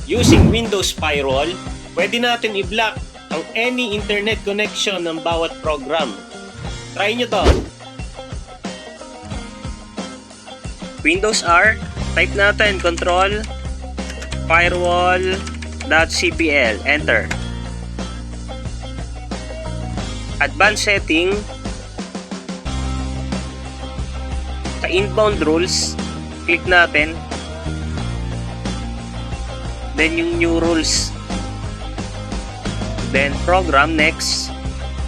Using Windows Firewall, pwede natin i-block ang any internet connection ng bawat program. Try nyo to. Windows R, type natin control firewall.cpl, enter. Advanced setting, sa inbound rules, click natin. Then yung new rules. Then program, next.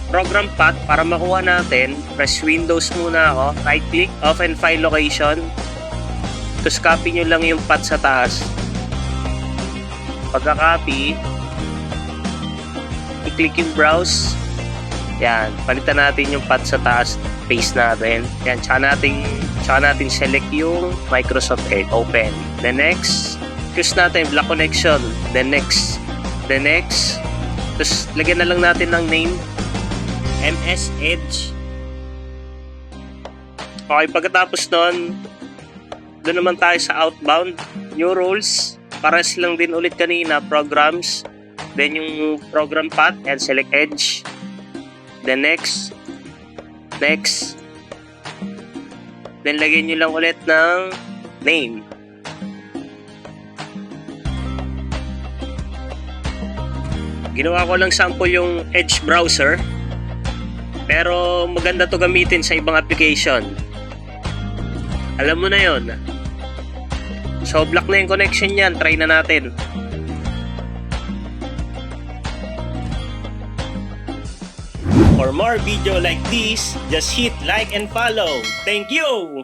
Program path, para makuha natin, press Windows muna ako. Right click, open file location. Tapos copy nyo lang yung path sa taas. Pagka-copy, i-click yung browse. Yan, palitan natin yung path sa taas. Paste natin. Yan, tsaka natin select yung Microsoft Edge. Open. Then next, choose natin block connection. Then next. Tapos lagyan na lang natin ng name. MS Edge. Okay, pagkatapos nun, doon naman tayo sa outbound. New rules. Pares lang din ulit kanina. Programs. Then yung program path. And select Edge. Then next. Then lagyan nyo lang ulit ng name. Ginawa ko lang sample yung Edge browser. Pero maganda to gamitin sa ibang application. Alam mo na yon. So block na yung connection yan. Try na natin. For more video like this, just hit like and follow. Thank you!